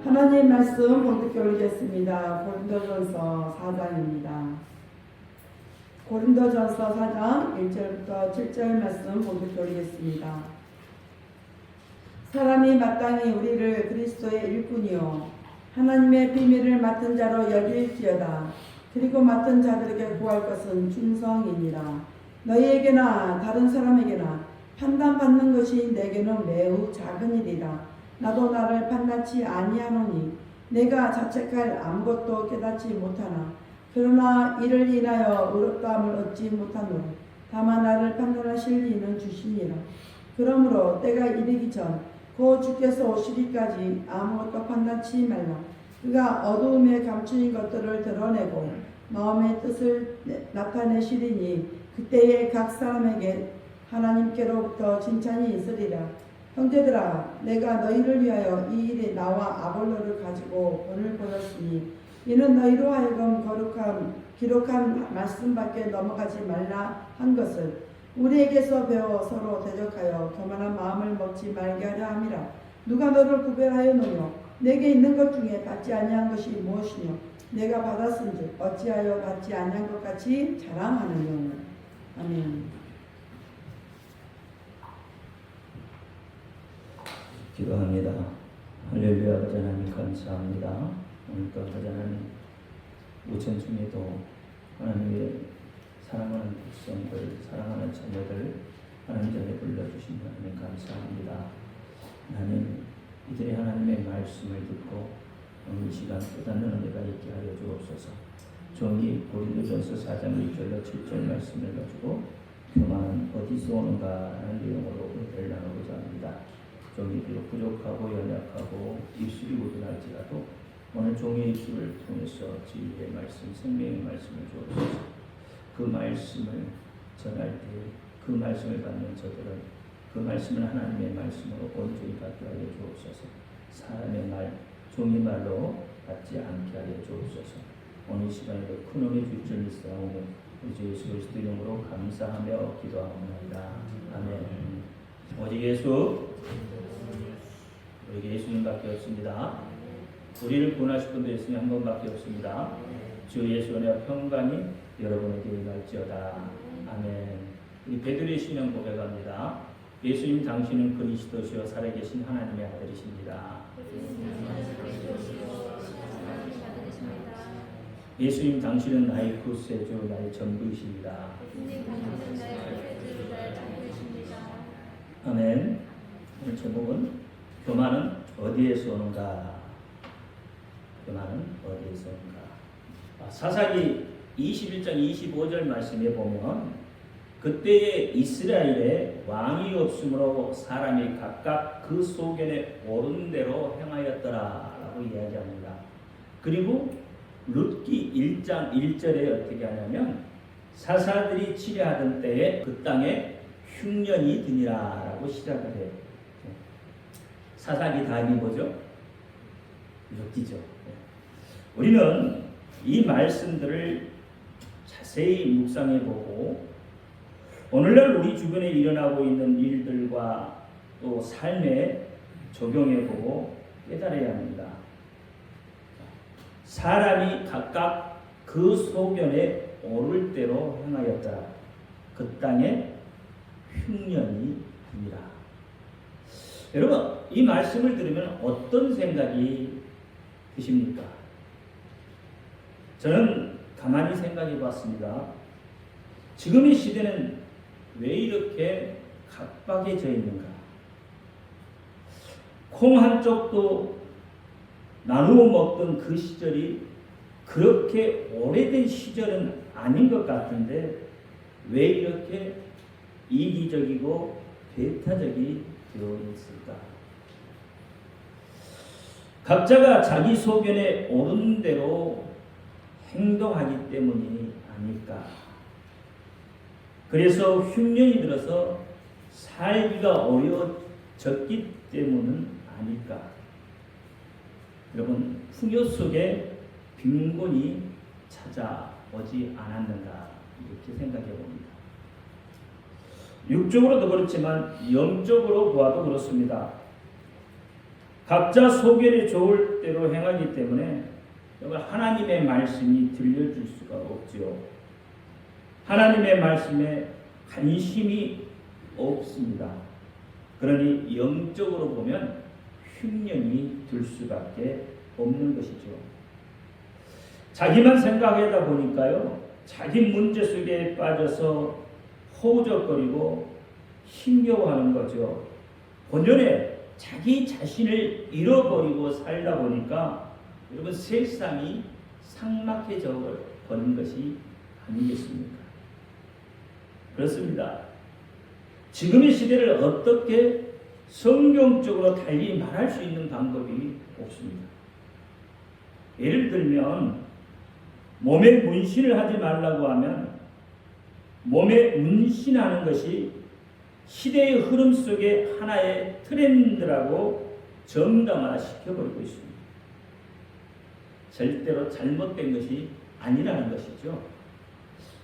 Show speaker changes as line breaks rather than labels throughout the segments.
하나님 말씀 본격히 올리겠습니다. 고린도전서 4장입니다. 고린도전서 4장 1절부터 7절 말씀 본격히 올리겠습니다. 사람이 마땅히 우리를 그리스도의 일꾼이요 하나님의 비밀을 맡은 자로 여길지어다. 그리고 맡은 자들에게 구할 것은 충성이니라. 너희에게나 다른 사람에게나 판단받는 것이 내게는 매우 작은 일이라. 나도 나를 판단치 아니하노니 내가 자책할 아무것도 깨닫지 못하나 그러나 이를 인하여 의롭다함을 얻지 못하노라. 다만 나를 판단하실 이는 주시니라. 그러므로 때가 이르기 전 곧 주께서 오시기까지 아무것도 판단치 말라. 그가 어두움에 감추인 것들을 드러내고 마음의 뜻을 나타내시리니 그때에 각 사람에게 하나님께로부터 칭찬이 있으리라. 형제들아, 내가 너희를 위하여 이 일에 나와 아볼로를 가지고 본을 보였으니 이는 너희로 하여금 기록한 말씀밖에 넘어가지 말라 한 것을 우리에게서 배워 서로 대적하여 교만한 마음을 먹지 말게 하려 함이라. 누가 너를 구별하였느뇨? 내게 있는 것 중에 받지 아니한 것이 무엇이뇨? 내가 받았은즉 어찌하여 받지 아니한 것 같이 자랑하느뇨? 아멘.
기도합니다. 할렐루야. 아버지 하나님 감사합니다. 오늘도 아버지 하나님 우천 중에도 하나님의 사랑하는 백성들, 사랑하는 자녀들 하나님 전에 불러주신 하나님 감사합니다. 하나님 이들이 하나님의 말씀을 듣고 오늘 이 시간 깨닫는 은혜가 있게 하여 주옵소서. 종이 고린도전서 4장 1절로 7절 말씀을 가지고 교만은 어디서 오는가 하는 내용으로 은혜를 나누고자 합니다. 종이 비록 부족하고 연약하고 입술이 우둔할지라도 오늘 종의 입술을 통해서 진리의 말씀, 생명의 말씀을 주옵소서. 그 말씀을 전할 때 그 말씀을 받는 저들은 그 말씀을 하나님의 말씀으로 온전히 받게 하여 주옵소서. 사람의 말, 종의 말로 받지 않게 하여 주옵소서. 오늘 시간에도 큰 은혜 주실 줄 믿사오며 우리 주 예수 그리스도 이름으로 감사하며 기도하옵나이다. 아멘. 오직 예수, 우리에게 예수님밖에 없습니다. 우리를 구원하실 분도 예수님 한 번밖에 없습니다. 주 예수 은혜와 평강이 여러분에게 임할지어다. 아멘. 우리 베드로의 신앙 고백합니다. 예수님 당신은 그리스도시요 살아계신 하나님의 아들이십니다. 예수님 당신은 나의 구세주, 나의 전부이십니다. 아멘. 오늘 제목은 교만은 어디에서 오는가? 교만은 어디에서 오는가? 사사기 21장 25절 말씀에 보면 그때에 이스라엘에 왕이 없으므로 사람이 각각 그 소견에 오른 대로 행하였더라 라고 이야기합니다. 그리고 룻기 1장 1절에 어떻게 하냐면 사사들이 치려하던 때에 그 땅에 흉년이 드니라 라고 시작을 해요. 사사기 다음이 뭐죠? 룻기죠. 우리는 이 말씀들을 자세히 묵상해보고 오늘날 우리 주변에 일어나고 있는 일들과 또 삶에 적용해보고 깨달아야 합니다. 사람이 각각 그 소견에 오를 대로 행하였더라. 그 땅에 흉년이 듭니다. 여러분, 이 말씀을 들으면 어떤 생각이 드십니까? 저는 가만히 생각해 봤습니다. 지금의 시대는 왜 이렇게 각박해져 있는가? 콩 한 쪽도 나누어 먹던 그 시절이 그렇게 오래된 시절은 아닌 것 같은데 왜 이렇게 이기적이고 배타적이 되어 있을까? 각자가 자기 소견에 오른 대로 행동하기 때문이 아닐까? 그래서 흉년이 들어서 살기가 어려워졌기 때문은 아닐까? 여러분, 풍요 속에 빈곤이 찾아오지 않았는가? 이렇게 생각해 봅니다. 육적으로도 그렇지만 영적으로 보아도 그렇습니다. 각자 소견이 좋을 대로 행하기 때문에 하나님의 말씀이 들려줄 수가 없지요. 하나님의 말씀에 관심이 없습니다. 그러니 영적으로 보면 흉년이 들 수밖에 없는 것이죠. 자기만 생각하다 보니까요, 자기 문제 속에 빠져서 허우적거리고 힘겨워하는 거죠. 본연에 자기 자신을 잃어버리고 살다 보니까 여러분 세상이 삭막해져 버린 것이 아니겠습니까? 그렇습니다. 지금의 시대를 어떻게 성경적으로 달리 말할 수 있는 방법이 없습니다. 예를 들면 몸에 문신을 하지 말라고 하면 몸에 문신하는 것이 시대의 흐름 속에 하나의 트렌드라고 정당화 시켜버리고 있습니다. 절대로 잘못된 것이 아니라는 것이죠.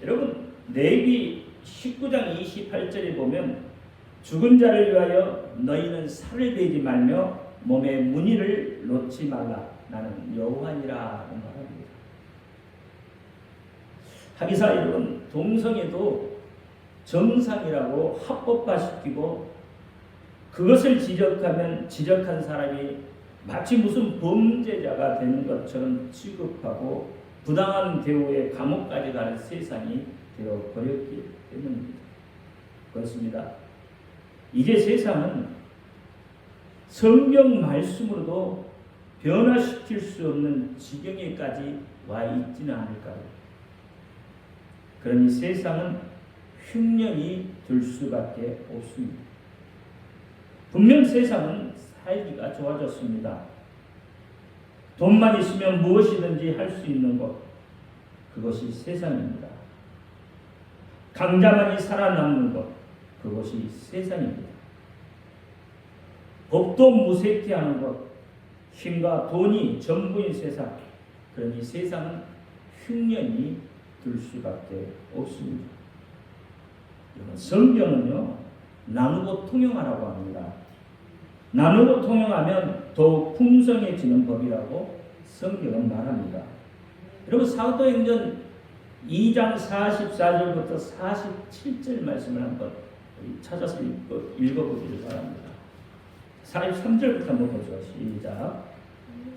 여러분 레위기 19장 28절에 보면 죽은 자를 위하여 너희는 살을 베지 말며 몸에 문의를 놓지 말라. 나는 여호와니라 말합니다. 하기사 여러분 동성애도 정상이라고 합법화시키고 그것을 지적한 사람이 마치 무슨 범죄자가 되는 것처럼 취급하고 부당한 대우에 감옥까지 가는 세상이 되어버렸기 때문입니다. 그렇습니다. 이제 세상은 성경 말씀으로도 변화시킬 수 없는 지경에까지 와 있지는 않을까요? 그러니 세상은 흉년이 들 수밖에 없습니다. 분명 세상은 살기가 좋아졌습니다. 돈만 있으면 무엇이든지 할 수 있는 것, 그것이 세상입니다. 강자만이 살아남는 것, 그것이 세상입니다. 법도 무색히 하는 것, 힘과 돈이 전부인 세상, 그러니 세상은 흉년이 들 수밖에 없습니다. 성경은요, 나누고 통용하라고 합니다. 나누고 통용하면 더욱 풍성해지는 법이라고 성경은 말합니다. 여러분 사도행전 2장 44절부터 47절 말씀을 한번 찾아서 읽어보기를 바랍니다. 43절부터 한번 보죠. 시작.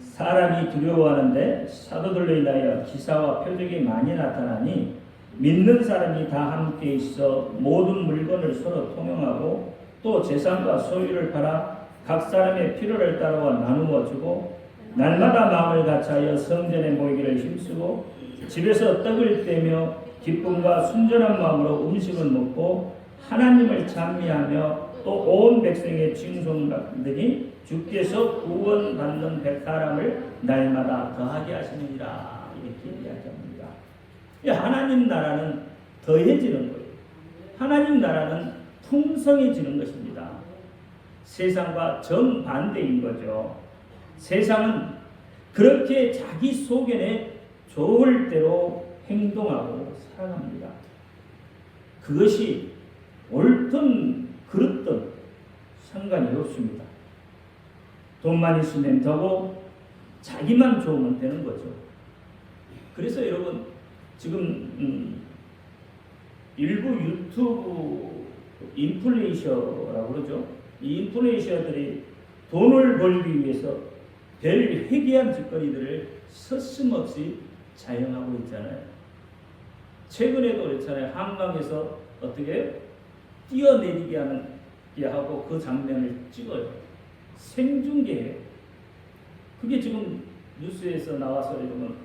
사람이 두려워하는데 사도들로 인하여 기사와 표적이 많이 나타나니 믿는 사람이 다 함께 있어 모든 물건을 서로 통용하고 또 재산과 소유를 팔아 각 사람의 필요를 따라와 나누어 주고 날마다 마음을 같이하여 성전에 모이기를 힘쓰고 집에서 떡을 떼며 기쁨과 순전한 마음으로 음식을 먹고 하나님을 찬미하며 또 온 백성의 칭송받으니 주께서 구원받는 100사람을 날마다 더하게 하시느니라. 이렇게 이야기합니다. 하나님 나라는 더해지는 거예요. 하나님 나라는 풍성해지는 것입니다. 세상과 정반대인 거죠. 세상은 그렇게 자기 소견에 좋을 대로 행동하고 살아갑니다. 그것이 옳든 그렇든 상관이 없습니다. 돈만 있으면 되고 자기만 좋으면 되는 거죠. 그래서 여러분 지금 일부 유튜브 인플루언서라고 그러죠. 이 인플루언서들이 돈을 벌기 위해서 별 회개한 짓거리들을 서슴없이 자영하고 있잖아요. 최근에도 그렇잖아요. 한강에서 어떻게 뛰어내리게 하고 그 장면을 찍어요. 생중계해요. 그게 지금 뉴스에서 나와서 이러면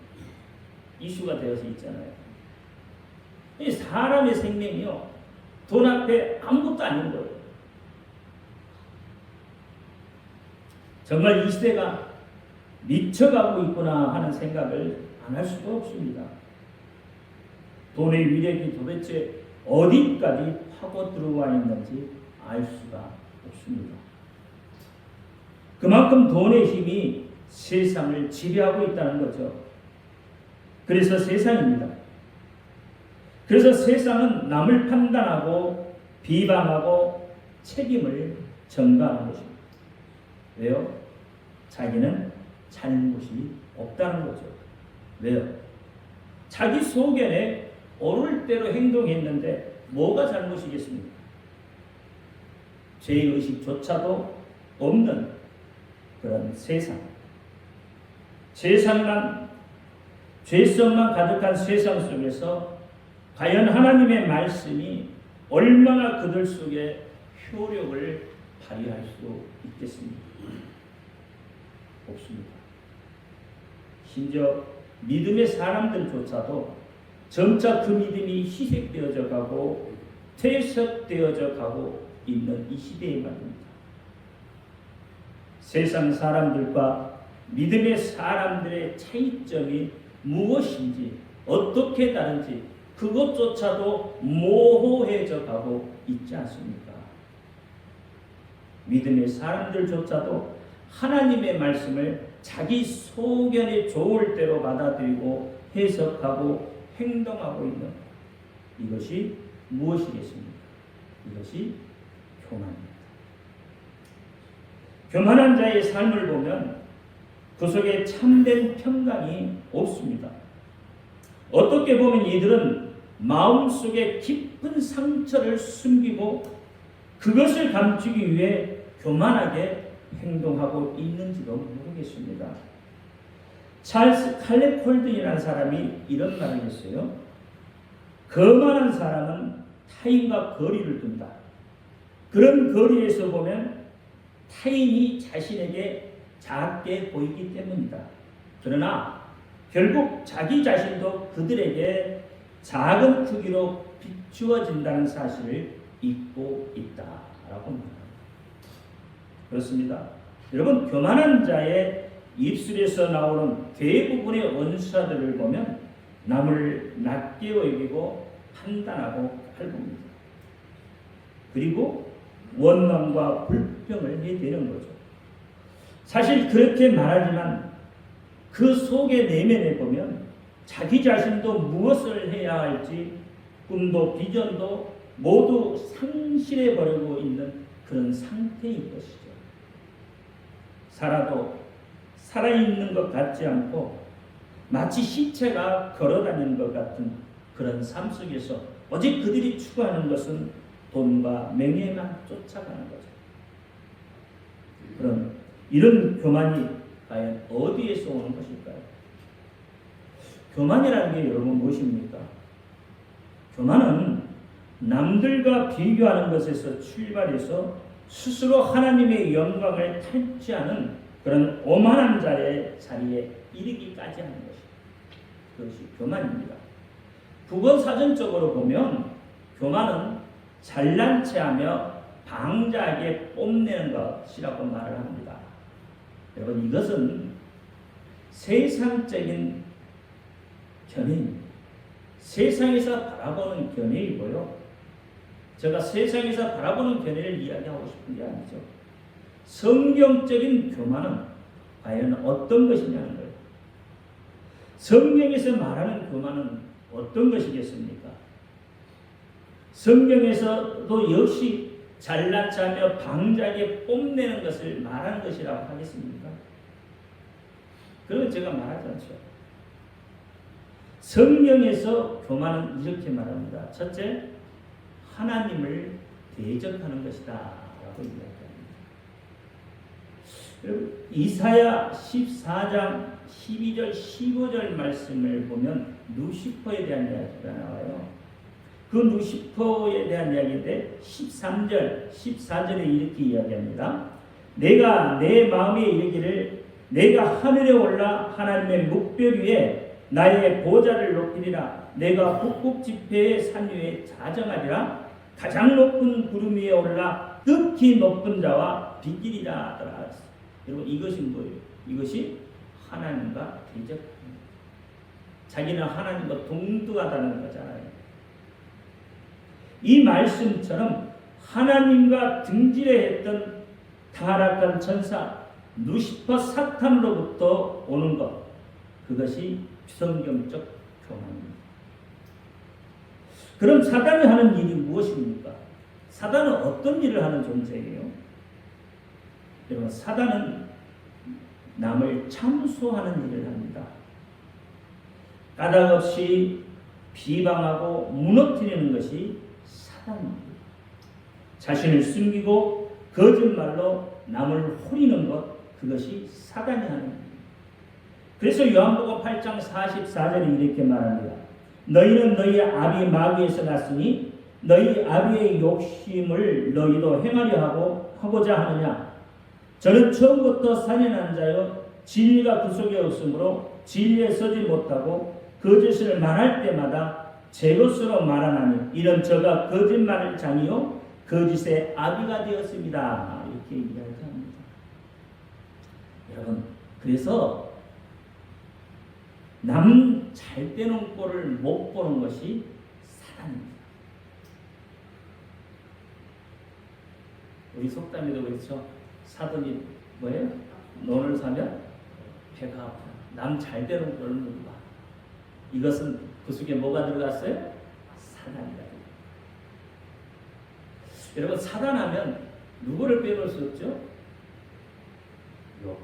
이슈가 되어서 있잖아요. 이 사람의 생명이요, 돈 앞에 아무것도 아닌 거예요. 정말 이 시대가 미쳐가고 있구나 하는 생각을 안 할 수가 없습니다. 돈의 위력이 도대체 어디까지 파고 들어와 있는지 알 수가 없습니다. 그만큼 돈의 힘이 세상을 지배하고 있다는 거죠. 그래서 세상입니다. 그래서 세상은 남을 판단하고 비방하고 책임을 전가하는 것입니다. 왜요? 자기는 잘못이 없다는 거죠. 왜요? 자기 소견에 오를 대로 행동했는데 뭐가 잘못이겠습니까? 죄의식조차도 없는 그런 세상, 죄성만 가득한 세상 속에서 과연 하나님의 말씀이 얼마나 그들 속에 효력을 발휘할 수 있겠습니까? 없습니다. 심지어 믿음의 사람들조차도 점차 그 믿음이 희색되어져 가고 퇴색되어져 가고 있는 이 시대에 말입니다. 세상 사람들과 믿음의 사람들의 차이점이 무엇인지, 어떻게 다른지 그것조차도 모호해져 가고 있지 않습니까? 믿음의 사람들조차도 하나님의 말씀을 자기 소견에 좋을 대로 받아들이고 해석하고 행동하고 있는 이것이 무엇이겠습니까? 이것이 교만입니다. 교만한 자의 삶을 보면 그 속에 참된 평강이 없습니다. 어떻게 보면 이들은 마음속에 깊은 상처를 숨기고 그것을 감추기 위해 교만하게 행동하고 있는지도 모르겠습니다. 찰스 칼렙 콜든이라는 사람이 이런 말을 했어요. 거만한 사람은 타인과 거리를 둔다. 그런 거리에서 보면 타인이 자신에게 작게 보이기 때문이다. 그러나 결국 자기 자신도 그들에게 작은 크기로 비추어진다는 사실을 잊고 있다라고 말합니다. 그렇습니다. 여러분, 교만한 자의 입술에서 나오는 대부분의 언사들을 보면 남을 낮게 여기고 판단하고 핥습니다. 그리고 원망과 불평을 해대는 거죠. 사실 그렇게 말하지만 그 속의 내면에 보면 자기 자신도 무엇을 해야 할지 꿈도 비전도 모두 상실해버리고 있는 그런 상태인 것이죠. 살아도 살아있는 것 같지 않고 마치 시체가 걸어다니는 것 같은 그런 삶 속에서 오직 그들이 추구하는 것은 돈과 명예만 쫓아가는 거죠. 그럼 이런 교만이 과연 어디에서 오는 것일까요? 교만이라는 게 여러분 무엇입니까? 교만은 남들과 비교하는 것에서 출발해서 스스로 하나님의 영광을 탈취하는 그런 오만한 자의 자리에 이르기까지 하는 것입니다. 그것이 교만입니다. 국어사전적으로 보면 교만은 잘난 체하며 방자하게 뽐내는 것이라고 말을 합니다. 여러분, 이것은 세상적인 견해입니다. 세상에서 바라보는 견해이고요. 제가 세상에서 바라보는 견해를 이야기하고 싶은 게 아니죠. 성경적인 교만은 과연 어떤 것이냐는 거예요. 성경에서 말하는 교만은 어떤 것이겠습니까? 성경에서도 역시 잘난 체하며 방자하게 뽐내는 것을 말하는 것이라고 하겠습니까? 그건 제가 말하지 않죠. 성경에서 교만은 이렇게 말합니다. 첫째, 하나님을 대적하는 것이다 라고 이야기합니다. 이사야 14장 12절 15절 말씀을 보면 루시퍼에 대한 이야기가 나와요. 그 루시퍼에 대한 이야기인데 13절 14절에 이렇게 이야기합니다. 내가 내 마음에 이르기를 내가 하늘에 올라 하나님의 묵별 위에 나의 보좌를 높이리라. 내가 북극 지폐의 산 위에 자정하리라. 가장 높은 구름 위에 올라 극히 높은 자와 비기리라 하더라. 여러분, 이것이 뭐예요? 이것이 하나님과 대적합니다. 자기는 하나님과 동등하다는 거잖아요. 이 말씀처럼 하나님과 등지레했던 타락한 천사 루시퍼 사탄으로부터 오는 것, 그것이 성경적 교만입니다. 그럼 사단이 하는 일이 무엇입니까? 사단은 어떤 일을 하는 존재예요? 여러분, 사단은 남을 참소하는 일을 합니다. 까닭 없이 비방하고 무너뜨리는 것이 사단입니다. 자신을 숨기고 거짓말로 남을 호리는 것, 그것이 사단이 하는 일입니다. 그래서 요한복음 8장 44절에 이렇게 말합니다. 너희는 너희 아비 마귀에서 났으니 너희 아비의 욕심을 너희도 행하려 하고자 하느냐. 저는 처음부터 살인한 자여 진리가 그 속에 없으므로 진리에 서지 못하고 거짓을 말할 때마다 제 것으로 말하나니 이런 저가 거짓말을 자니요 거짓의 아비가 되었습니다. 이렇게 이야기합니다. 여러분, 그래서 남 잘 되는 꼴을 못 보는 것이 사단입니다. 우리 속담에도 그렇죠. 사돈이 뭐예요? 논을 사면 배가 아파. 남 잘 되는 꼴을 못 봐. 이것은 그 속에 뭐가 들어갔어요? 사단이다. 여러분, 사단하면 누구를 빼놓을 수 없죠? 욥.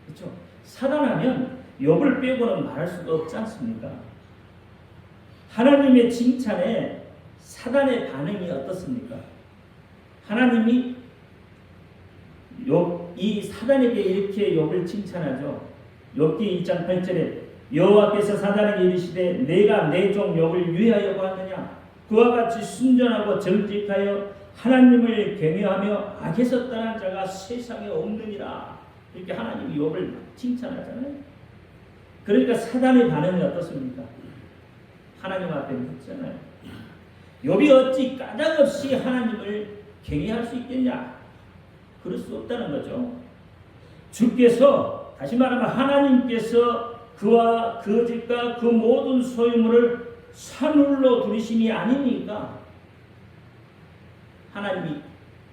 그렇죠? 사단하면 욥을 빼고는 말할 수가 없지 않습니까? 하나님의 칭찬에 사단의 반응이 어떻습니까? 하나님이 이 사단에게 이렇게 욥을 칭찬하죠. 욥기 1장 8절에 여호와께서 사단에게 이르시되 내가 내 종 욥을 위하여 보았느냐? 그와 같이 순전하고 정직하여 하나님을 경외하며 악에서 떠난 자가 세상에 없느니라. 이렇게 하나님이 욥을 칭찬하잖아요. 그러니까 사단의 반응이 어떻습니까? 하나님 앞에 묻잖아요. 욥이 어찌 까닭없이 하나님을 경외할 수 있겠냐? 그럴 수 없다는 거죠. 주께서, 다시 말하면 하나님께서 그와 그 집과 그 모든 소유물을 산울로 두리심이 아니니까 하나님이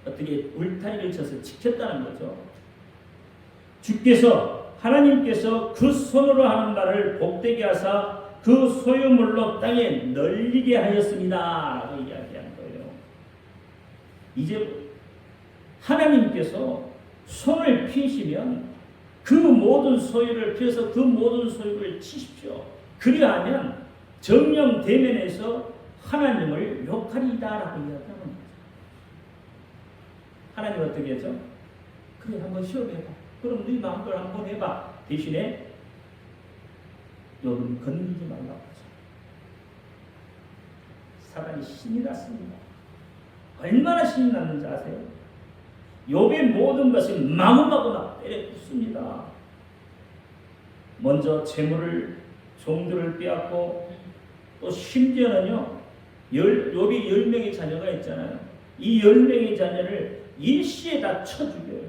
어떻게 울타리를 쳐서 지켰다는 거죠. 주께서, 하나님께서 그 손으로 하는 바를 복되게 하사 그 소유물로 땅에 널리게 하였습니다 라고 이야기하는 거예요. 이제 하나님께서 손을 피시면 그 모든 소유를 피해서 그 모든 소유를 치십시오. 그리하면 정령 대면에서 하나님을 욕하리이다 라고 이야기하는 거죠. 하나님 어떻게 하죠? 그래, 한번 시험해봐. 그럼 네 마음대로 한번 해봐. 대신에 욥은 건들지 말라고 하죠. 사단이 신이 났습니다. 얼마나 신이 났는지 아세요? 욥의 모든 것을 마구마구 막 때려 붓습니다. 먼저 재물을, 종들을 빼앗고, 또 심지어는요, 욥이 10명의 자녀가 있잖아요. 이 10명의 자녀를 일시에 다 쳐 죽여요.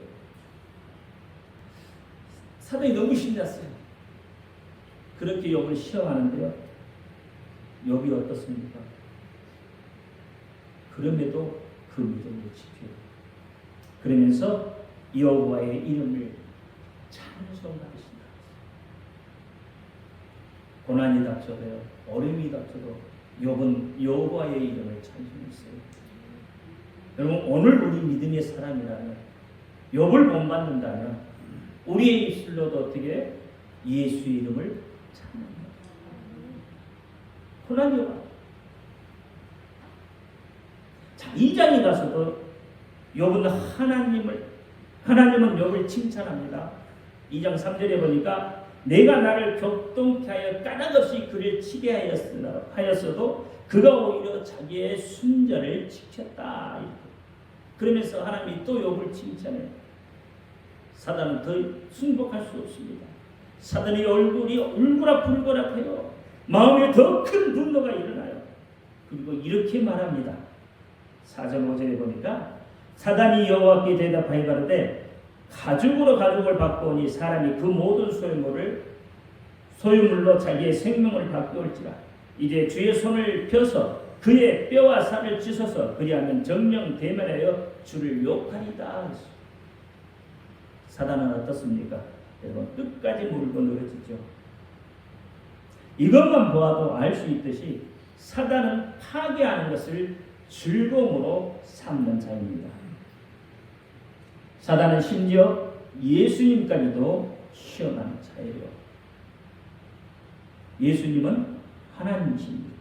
사단이 너무 신났어요. 그렇게 욥을 시험하는데요. 욥이 어떻습니까? 그럼에도 그 믿음을 지켜요. 그러면서 여호와의 이름을 찬송하겠습니다. 고난이 닥쳐도요, 어려움이 닥쳐도 욥은 여호와의 이름을 찬송했어요. 여러분, 오늘 우리 믿음의 사람이라면, 욥을 본받는다면 우리의 입술로도 어떻게 예수의 이름을 찬양합니다. 고난이 와. 자, 2장에 가서도 욥은 하나님은 욥을 칭찬합니다. 2장 3절에 보니까 내가 나를 격동케 하여 까닭없이 그를 치게 하였어도 그가 오히려 자기의 순전을 지켰다. 그러면서 하나님이 또 욥을 칭찬해요. 사단은 더 승복할 수 없습니다. 사단의 얼굴이 울그락불그락해요. 마음에 더 큰 분노가 일어나요. 그리고 이렇게 말합니다. 4절 5절에 보니까 사단이 여호와께 대답하여 가로되 가죽으로 가죽을 바꾸니 사람이 그 모든 소유물로 자기의 생명을 바꾸올지라. 이제 주의 손을 펴서 그의 뼈와 살을 찢어서 그리하면 정령 대면하여 주를 욕하리다. 사단은 어떻습니까? 여러분, 끝까지 물고 늘어지죠. 이것만 보아도 알 수 있듯이 사단은 파괴하는 것을 즐거움으로 삼는 자입니다. 사단은 심지어 예수님까지도 시험하는 자예요. 예수님은 하나님이십니다.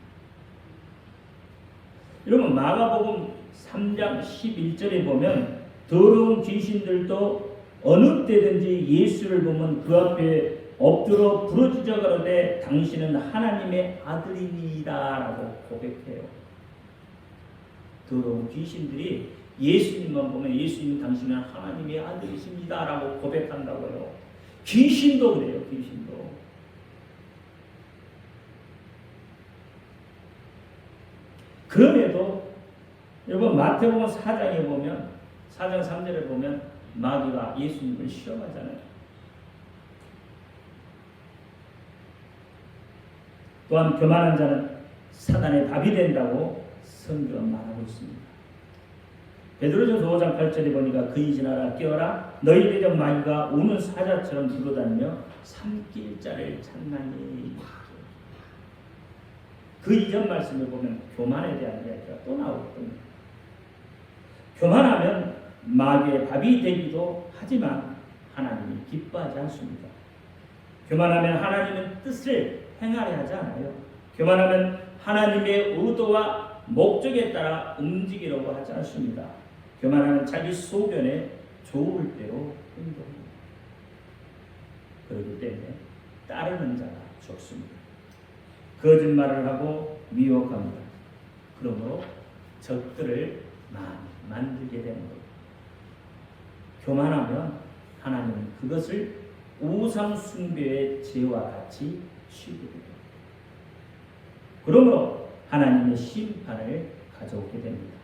여러분 마가복음 3장 11절에 보면 더러운 귀신들도 어느 때든지 예수를 보면 그 앞에 엎드려 부르짖어 가로되 당신은 하나님의 아들이니이다 라고 고백해요. 더러운 귀신들이 예수님만 보면 예수님 당신은 하나님의 아들이십니다 라고 고백한다고요. 귀신도 그래요. 귀신도. 그럼에도 여러분 마태복음 4장에 보면 4장 3절에 보면 마귀가 예수님을 시험하잖아요. 또한 교만한 자는 사단의 답이 된다고 성경은 말하고 있습니다. 베드로전서 5장 8절에 보니까 그이 지나라 깨어라 너희 대적 마귀가 우는 사자처럼 두루다니며 삼킬 자를 찾나니. 그 이전 말씀을 보면 교만에 대한 이야기가 또 나오거든요. 교만하면 마귀의 밥이 되기도 하지만 하나님이 기뻐하지 않습니다. 교만하면 하나님의 뜻을 행하려 하지 않아요. 교만하면 하나님의 의도와 목적에 따라 움직이려고 하지 않습니다. 교만하면 자기 소견에 좋을 대로 행동합니다. 그렇기 때문에 따르는 자가 적습니다. 거짓말을 하고 미혹합니다. 그러므로 적들을 많이 만들게 되는 겁니다. 교만하면 하나님은 그것을 우상 숭배의 죄와 같이 취급해 됩니다. 그러므로 하나님의 심판을 가져오게 됩니다.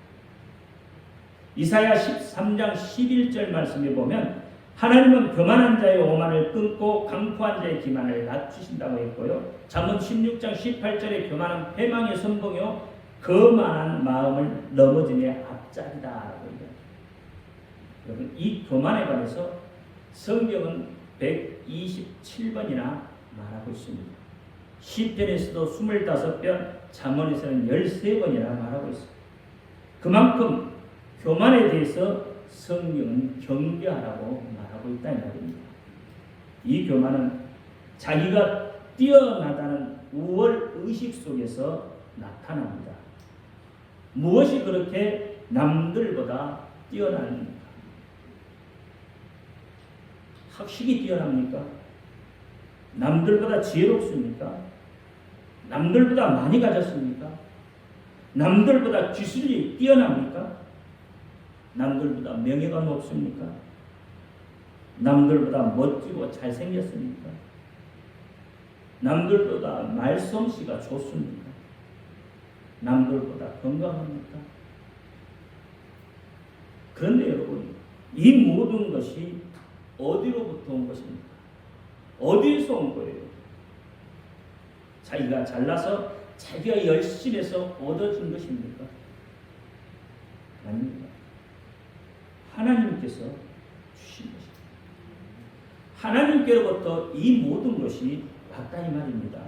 이사야 13장 11절 말씀에 보면 하나님은 교만한 자의 오만을 끊고 강포한 자의 기만을 낮추신다고 했고요. 잠언 16장 18절에 교만은 패망의 선봉이요 거만한 마음을 넘어짐의 앞자리다라고 얘기합니다. 여러분 이 교만에 관해서 성경은 127번이나 말하고 있습니다. 시편에서도 25번, 잠언에서는 13번이나 말하고 있습니다. 그만큼 교만에 대해서 성경은 경계하라고 말하고 있다는 말입니다. 이 교만은 자기가 뛰어나다는 우월 의식 속에서 나타납니다. 무엇이 그렇게 남들보다 뛰어납니까? 학식이 뛰어납니까? 남들보다 지혜롭습니까? 남들보다 많이 가졌습니까? 남들보다 기술이 뛰어납니까? 남들보다 명예가 높습니까? 남들보다 멋지고 잘생겼습니까? 남들보다 말솜씨가 좋습니까? 남들보다 건강합니까? 그런데 여러분, 이 모든 것이 어디로부터 온 것입니까? 어디에서 온 거예요? 자기가 잘나서 자기가 열심히 해서 얻어진 것입니까? 아닙니다. 하나님께서 주신 것입니다. 하나님께로부터 이 모든 것이 왔다 이 말입니다.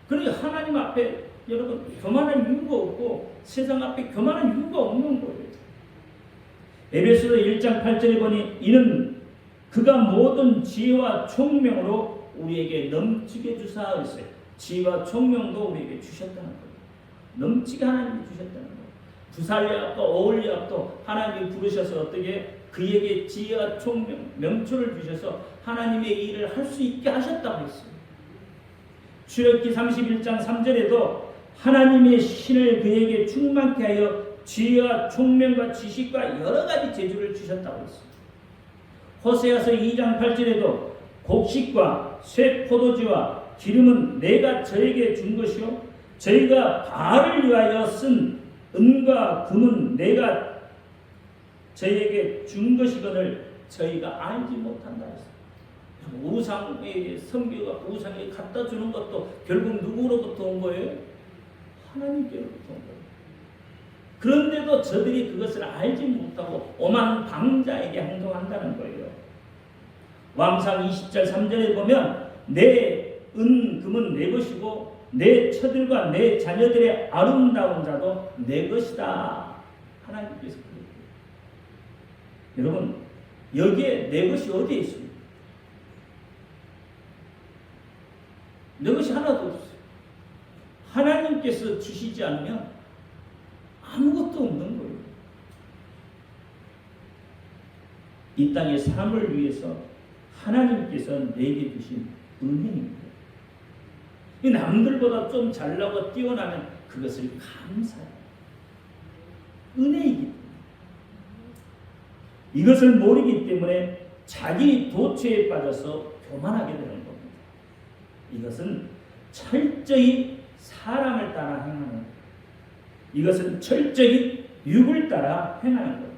그러니까 하나님 앞에 여러분 교만할 이유가 없고 세상 앞에 교만할 이유가 없는 거예요. 에베소서 1장 8절에 보니 이는 그가 모든 지혜와 총명으로 우리에게 넘치게 주사 했어요. 지혜와 총명도 우리에게 주셨다는 거예요. 넘치게 하나님이 주셨다는 거예요. 부살리압과 어울리압도 하나님이 부르셔서 어떻게 그에게 지혜와 총명, 명초를 주셔서 하나님의 일을 할 수 있게 하셨다고 했어요. 출애굽기 31장 3절에도 하나님의 신을 그에게 충만케 하여 지혜와 총명과 지식과 여러 가지 재주를 주셨다고 했어요. 호세아서 2장 8절에도 곡식과 쇠 포도주와 기름은 내가 저에게 준 것이요 저희가 바알을 위하여 쓴 은과 금은 내가 저희에게 준 것이거늘 저희가 알지 못한다 했어요. 우상에게 섬기가 우상에게 갖다 주는 것도 결국 누구로부터 온 거예요? 하나님께로부터 온 거예요. 그런데도 저들이 그것을 알지 못하고 오만 방자에게 행동한다는 거예요. 왕상 20절 3절에 보면 내 은, 금은 내 것이고 내 처들과 내 자녀들의 아름다운 자도 내 것이다. 하나님께서 그랬어요. 여러분, 여기에 내 것이 어디에 있습니까? 내 것이 하나도 없어요. 하나님께서 주시지 않으면 아무것도 없는 거예요. 이 땅의 삶을 위해서 하나님께서 내게 주신 은혜입니다. 남들보다 좀 잘나고 뛰어나면 그것을 감사해요. 은혜이기 때문에. 이것을 모르기 때문에 자기 도취에 빠져서 교만하게 되는 겁니다. 이것은 철저히 사람을 따라 행하는 것. 이것은 철저히 육을 따라 행하는 것.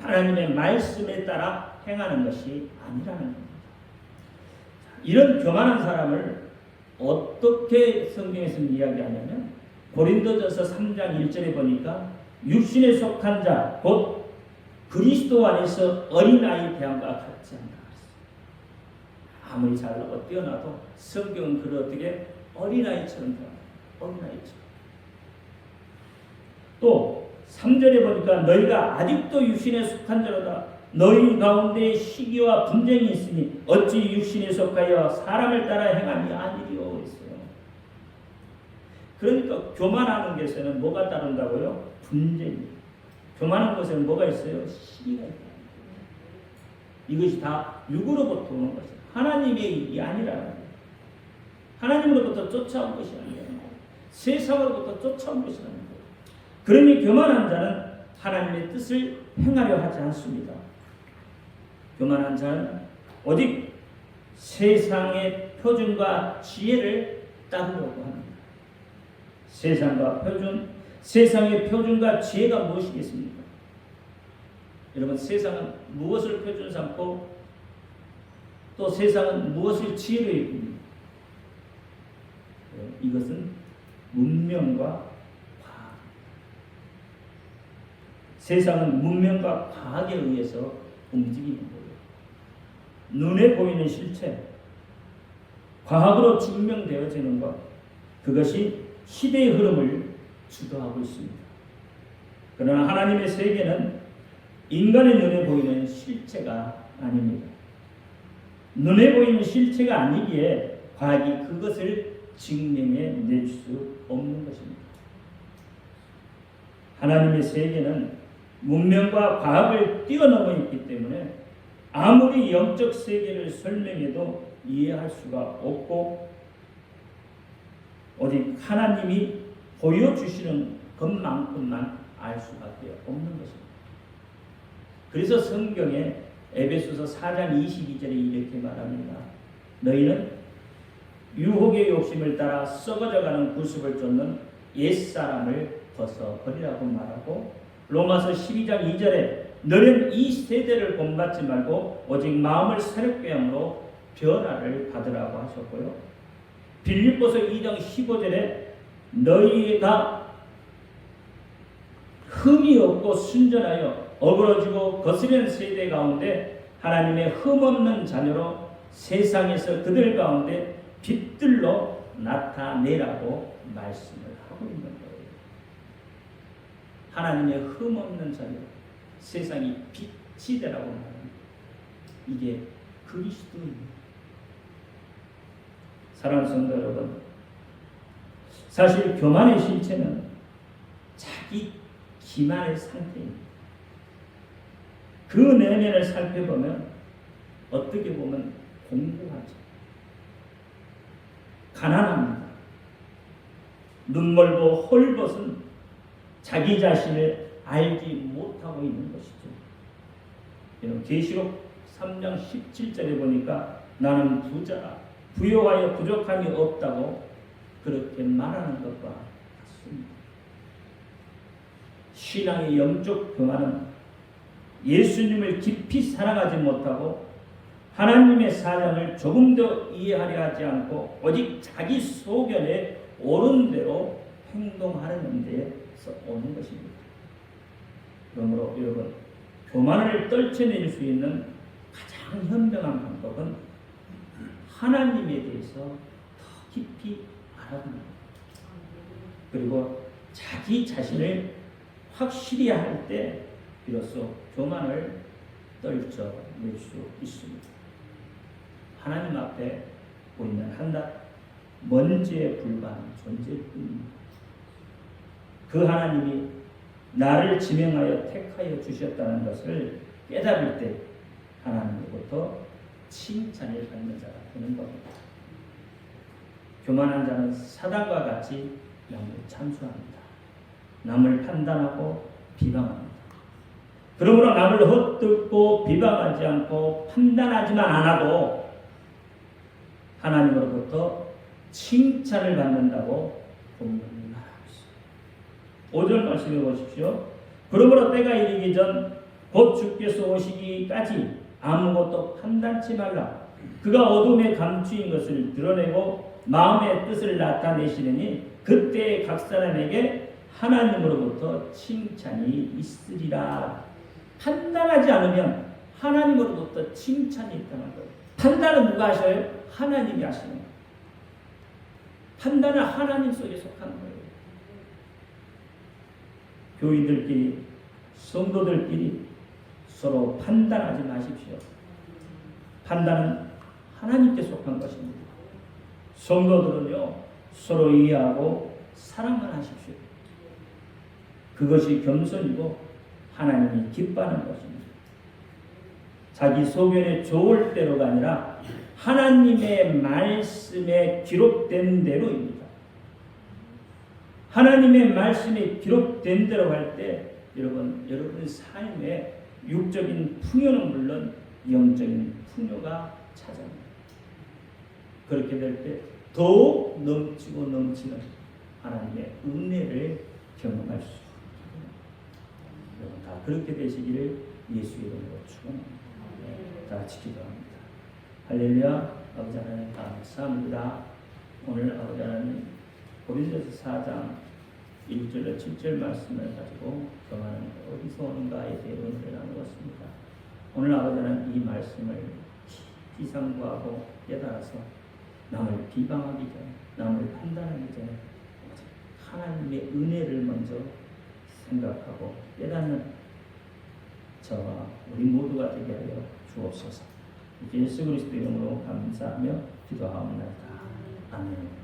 하나님의 말씀에 따라 행하는 것이 아니라는 겁니다. 이런 교만한 사람을 어떻게 성경에서는 이야기하냐면 고린도전서 3장 1절에 보니까 육신에 속한 자 곧 그리스도 안에서 어린아이 대함과 같지 않다. 아무리 잘나고 뛰어나도 성경은 그를 어떻게 어린아이처럼 대합니다. 어린아이처럼. 또 3절에 보니까 너희가 아직도 육신에 속한 자로다. 너희 가운데 시기와 분쟁이 있으니 어찌 육신에 속하여 사람을 따라 행함이 아니리요 했어요. 그러니까 교만하는 것에는 뭐가 따른다고요? 분쟁이. 교만한 것에는 뭐가 있어요? 시기가 있다. 이것이 다 육으로부터 오는 것이에요. 하나님의 일이 아니라는 거예요. 하나님으로부터 쫓아온 것이 아니라는 거예요. 세상으로부터 쫓아온 것이 아니라는 거예요. 그러니 교만한 자는 하나님의 뜻을 행하려 하지 않습니다. 교만한 자는 오직 세상의 표준과 지혜를 따르려고 합니다. 세상의 표준과 지혜가 무엇이겠습니까? 여러분, 세상은 무엇을 표준 삼고 또 세상은 무엇을 지혜로 여깁니까? 이것은 문명과 과학. 세상은 문명과 과학에 의해서 움직이는 거예요. 눈에 보이는 실체, 과학으로 증명되어지는 것, 그것이 시대의 흐름을 주도하고 있습니다. 그러나 하나님의 세계는 인간의 눈에 보이는 실체가 아닙니다. 눈에 보이는 실체가 아니기에 과학이 그것을 증명해 낼 수 없는 것입니다. 하나님의 세계는 문명과 과학을 뛰어넘어 있기 때문에 아무리 영적 세계를 설명해도 이해할 수가 없고 오직 하나님이 보여주시는 것만큼만 알 수밖에 없는 것입니다. 그래서 성경에 에베소서 4장 22절에 이렇게 말합니다. 너희는 유혹의 욕심을 따라 썩어져가는 구습을 쫓는 옛사람을 벗어버리라고 말하고 로마서 12장 2절에 너는 이 세대를 본받지 말고 오직 마음을 새롭게 함으로 변화를 받으라고 하셨고요. 빌립보서 2장 15절에 너희가 흠이 없고 순전하여 어그러지고 거스르는 세대 가운데 하나님의 흠없는 자녀로 세상에서 그들 가운데 빛들로 나타내라고 말씀을 하고 있는 거예요. 하나님의 흠없는 자녀, 세상이 빛이 되라고 말합니다. 이게 그리스도입니다. 사랑하는 성도 여러분, 사실 교만의 실체는 자기 기만의 상태입니다. 그 내면을 살펴보면 어떻게 보면 공고하죠. 가난합니다. 눈멀고 헐벗은 자기 자신을 알지 못하고 있는 것이죠. 계시록 3장 17절에 보니까 나는 부자라 부요하여 부족함이 없다고 그렇게 말하는 것과 같습니다. 신앙의 영적 교만은 예수님을 깊이 사랑하지 못하고 하나님의 사랑을 조금 더 이해하려 하지 않고 오직 자기 소견에 옳은 대로 행동하려는 데서 오는 것입니다. 그러므로 여러분, 교만을 떨쳐낼 수 있는 가장 현명한 방법은 하나님에 대해서 더 깊이 알아보는 것. 그리고 자기 자신을 확실히 할 때 비로소 교만을 떨쳐낼 수 있습니다. 하나님 앞에 우리는 한낱 먼지에 불과한 존재뿐입니다. 그 하나님이 나를 지명하여 택하여 주셨다는 것을 깨달을 때 하나님으로부터 칭찬을 받는 자가 되는 겁니다. 교만한 자는 사단과 같이 남을 참수합니다. 남을 판단하고 비방합니다. 그러므로 남을 헛듣고 비방하지 않고 판단하지만 안 하고 하나님으로부터 칭찬을 받는다고 본문이 말하고 있습니다. 5절 말씀해 보십시오. 그러므로 때가 이르기 전 곧 주께서 오시기까지 아무것도 판단치 말라. 그가 어둠에 감추인 것을 드러내고 마음의 뜻을 나타내시느니 그때 각 사람에게 하나님으로부터 칭찬이 있으리라. 판단하지 않으면 하나님으로부터 칭찬이 있다는 거예요. 판단은 누가 하셔요? 하나님이 하시는 거예요. 판단은 하나님 속에 속한 거예요. 교인들끼리, 성도들끼리 서로 판단하지 마십시오. 판단은 하나님께 속한 것입니다. 성도들은요, 서로 이해하고 사랑만 하십시오. 그것이 겸손이고 하나님이 기뻐하는 것입니다. 자기 소견에 좋을 대로가 아니라 하나님의 말씀에 기록된 대로입니다. 하나님의 말씀에 기록된 대로 할 때 여러분 삶에 육적인 풍요는 물론 영적인 풍요가 찾아옵니다. 그렇게 될 때 더욱 넘치고 넘치는 하나님의 은혜를 경험할 수 있습니다. 여러분 다 그렇게 되시기를 예수 이름으로 축원합니다. 다 같이 기도합니다. 할렐루야. 아버지 하나님 감사합니다. 오늘 아버지 하나님 고린도서 4장 1절로 7절 말씀을 가지고 교만은 어디서 오는가에 대해 은혜를 나누었습니다. 오늘 아버지 하나님 이 말씀을 기상구하고 깨달아서 남을 비방하기 전에 남을 판단하기 전에 하나님의 은혜를 먼저 생각하고 깨닫는 저와 우리 모두가 되게 하여 주옵소서. 예수 그리스도 이름으로 감사하며 기도하옵나이다. 아멘.